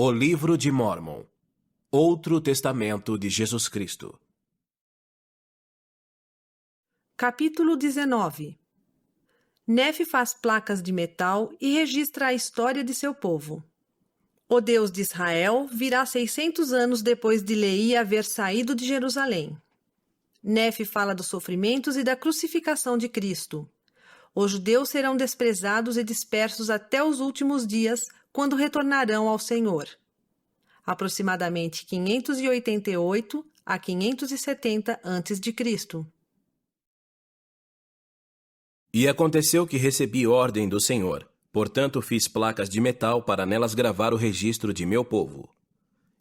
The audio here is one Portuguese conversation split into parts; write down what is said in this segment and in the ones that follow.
O Livro de Mórmon. Outro Testamento de Jesus Cristo. Capítulo 19. Nefe faz placas de metal e registra a história de seu povo. O Deus de Israel virá 600 anos depois de Leí haver saído de Jerusalém. Nefe fala dos sofrimentos e da crucificação de Cristo. Os judeus serão desprezados e dispersos até os últimos dias, quando retornarão ao Senhor. Aproximadamente 588 a 570 a.C. E aconteceu que recebi ordem do Senhor, portanto fiz placas de metal para nelas gravar o registro de meu povo.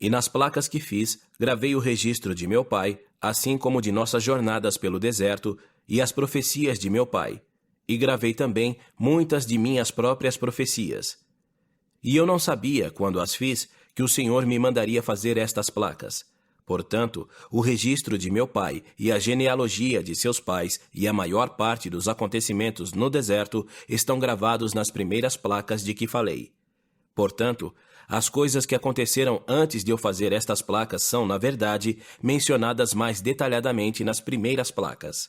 E nas placas que fiz, gravei o registro de meu pai, assim como de nossas jornadas pelo deserto e as profecias de meu pai. E gravei também muitas de minhas próprias profecias. E eu não sabia, quando as fiz, que o Senhor me mandaria fazer estas placas. Portanto, o registro de meu pai e a genealogia de seus pais e a maior parte dos acontecimentos no deserto estão gravados nas primeiras placas de que falei. Portanto, as coisas que aconteceram antes de eu fazer estas placas são, na verdade, mencionadas mais detalhadamente nas primeiras placas.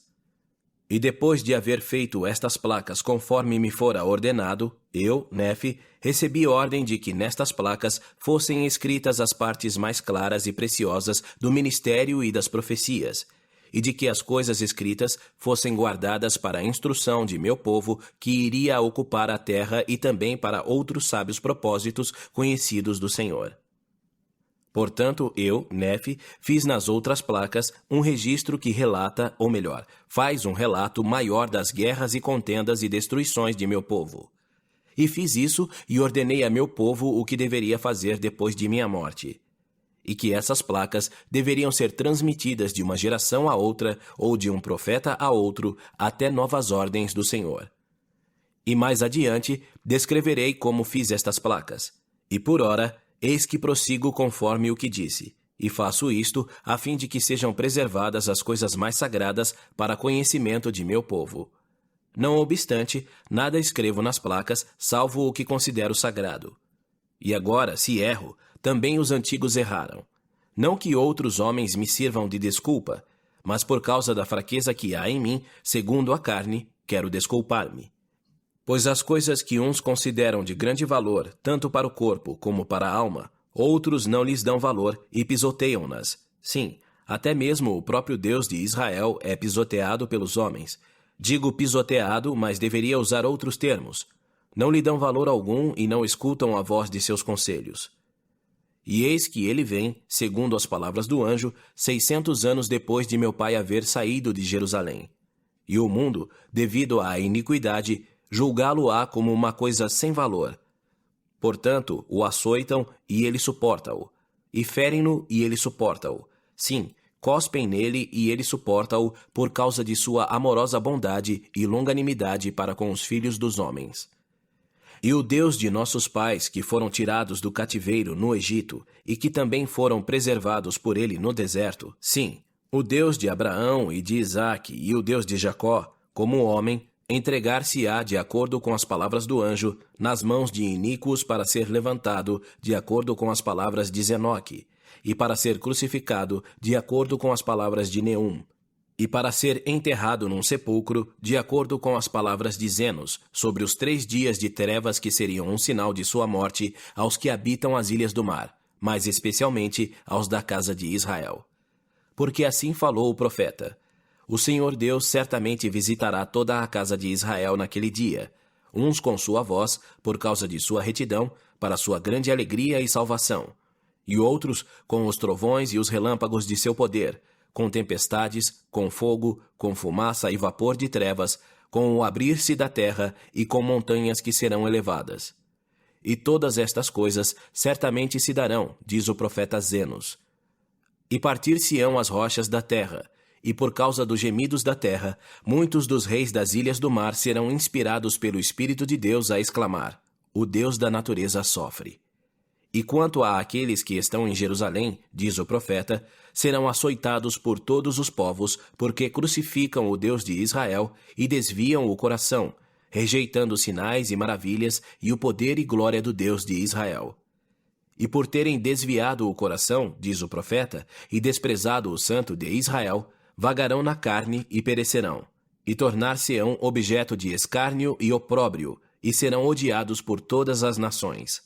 E depois de haver feito estas placas conforme me fora ordenado, eu, Nefe, recebi ordem de que nestas placas fossem escritas as partes mais claras e preciosas do ministério e das profecias, e de que as coisas escritas fossem guardadas para a instrução de meu povo que iria ocupar a terra e também para outros sábios propósitos conhecidos do Senhor. Portanto, eu, Nefe, fiz nas outras placas um registro que relata, ou melhor, faz um relato maior das guerras e contendas e destruições de meu povo. E fiz isso e ordenei a meu povo o que deveria fazer depois de minha morte. E que essas placas deveriam ser transmitidas de uma geração a outra ou de um profeta a outro até novas ordens do Senhor. E mais adiante descreverei como fiz estas placas. E por ora, eis que prossigo conforme o que disse, e faço isto a fim de que sejam preservadas as coisas mais sagradas para conhecimento de meu povo. Não obstante, nada escrevo nas placas, salvo o que considero sagrado. E agora, se erro, também os antigos erraram. Não que outros homens me sirvam de desculpa, mas por causa da fraqueza que há em mim, segundo a carne, quero desculpar-me. Pois as coisas que uns consideram de grande valor, tanto para o corpo como para a alma, outros não lhes dão valor e pisoteiam-nas. Sim, até mesmo o próprio Deus de Israel é pisoteado pelos homens. Digo pisoteado, mas deveria usar outros termos. Não lhe dão valor algum e não escutam a voz de seus conselhos. E eis que ele vem, segundo as palavras do anjo, 600 anos depois de meu pai haver saído de Jerusalém. E o mundo, devido à iniquidade, julgá-lo-á como uma coisa sem valor. Portanto, o açoitam e ele suporta-o, e ferem-no e ele suporta-o. Sim, cospem nele e ele suporta-o por causa de sua amorosa bondade e longanimidade para com os filhos dos homens. E o Deus de nossos pais, que foram tirados do cativeiro no Egito, e que também foram preservados por ele no deserto, sim, o Deus de Abraão e de Isaque e o Deus de Jacó, como homem, entregar-se-á, de acordo com as palavras do anjo, nas mãos de iníquos para ser levantado, de acordo com as palavras de Zenoque, e para ser crucificado, de acordo com as palavras de Neum, e para ser enterrado num sepulcro, de acordo com as palavras de Zenos, sobre os 3 dias de trevas que seriam um sinal de sua morte aos que habitam as ilhas do mar, mas especialmente aos da casa de Israel. Porque assim falou o profeta: o Senhor Deus certamente visitará toda a casa de Israel naquele dia, uns com sua voz, por causa de sua retidão, para sua grande alegria e salvação, e outros com os trovões e os relâmpagos de seu poder, com tempestades, com fogo, com fumaça e vapor de trevas, com o abrir-se da terra e com montanhas que serão elevadas. E todas estas coisas certamente se darão, diz o profeta Zenos. E partir-se-ão as rochas da terra, e por causa dos gemidos da terra, muitos dos reis das ilhas do mar serão inspirados pelo Espírito de Deus a exclamar: o Deus da natureza sofre. E quanto a aqueles que estão em Jerusalém, diz o profeta, serão açoitados por todos os povos, porque crucificam o Deus de Israel e desviam o coração, rejeitando sinais e maravilhas e o poder e glória do Deus de Israel. E por terem desviado o coração, diz o profeta, e desprezado o Santo de Israel, vagarão na carne e perecerão, e tornar-se-ão objeto de escárnio e opróbrio, e serão odiados por todas as nações.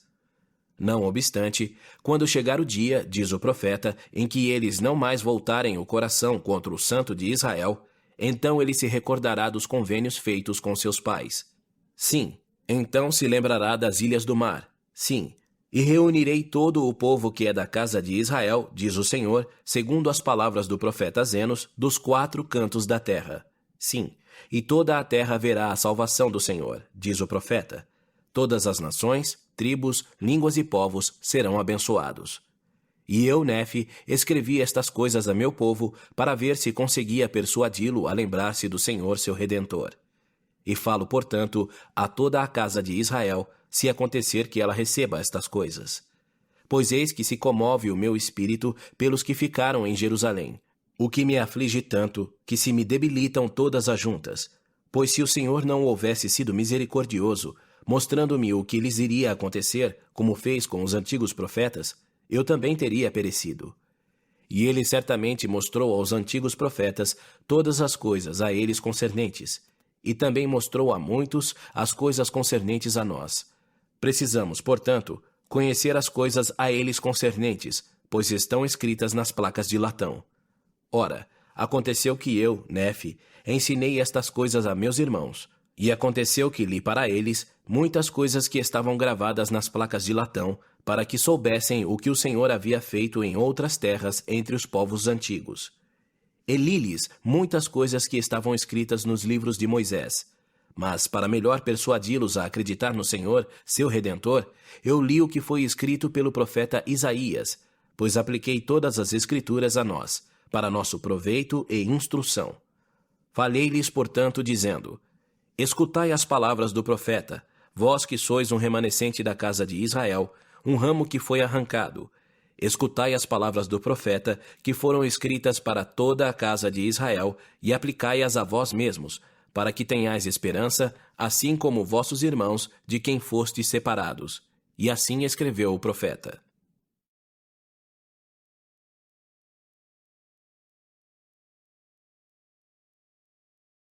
Não obstante, quando chegar o dia, diz o profeta, em que eles não mais voltarem o coração contra o Santo de Israel, então ele se recordará dos convênios feitos com seus pais. Sim, então se lembrará das ilhas do mar. Sim, e reunirei todo o povo que é da casa de Israel, diz o Senhor, segundo as palavras do profeta Zenos, dos 4 cantos da terra. Sim, e toda a terra verá a salvação do Senhor, diz o profeta. Todas as nações, tribos, línguas e povos serão abençoados. E eu, Nefe, escrevi estas coisas a meu povo para ver se conseguia persuadi-lo a lembrar-se do Senhor seu Redentor. E falo, portanto, a toda a casa de Israel, se acontecer que ela receba estas coisas. Pois eis que se comove o meu espírito pelos que ficaram em Jerusalém, o que me aflige tanto, que se me debilitam todas as juntas. Pois se o Senhor não houvesse sido misericordioso, mostrando-me o que lhes iria acontecer, como fez com os antigos profetas, eu também teria perecido. E ele certamente mostrou aos antigos profetas todas as coisas a eles concernentes, e também mostrou a muitos as coisas concernentes a nós. Precisamos, portanto, conhecer as coisas a eles concernentes, pois estão escritas nas placas de latão. Ora, aconteceu que eu, Nefe, ensinei estas coisas a meus irmãos, e aconteceu que li para eles muitas coisas que estavam gravadas nas placas de latão, para que soubessem o que o Senhor havia feito em outras terras entre os povos antigos. E li-lhes muitas coisas que estavam escritas nos livros de Moisés. Mas, para melhor persuadi-los a acreditar no Senhor, seu Redentor, eu li o que foi escrito pelo profeta Isaías, pois apliquei todas as Escrituras a nós, para nosso proveito e instrução. Falei-lhes, portanto, dizendo: Escutai as palavras do profeta, vós que sois um remanescente da casa de Israel, um ramo que foi arrancado. Escutai as palavras do profeta, que foram escritas para toda a casa de Israel, e aplicai-as a vós mesmos, para que tenhais esperança, assim como vossos irmãos, de quem fostes separados. E assim escreveu o profeta.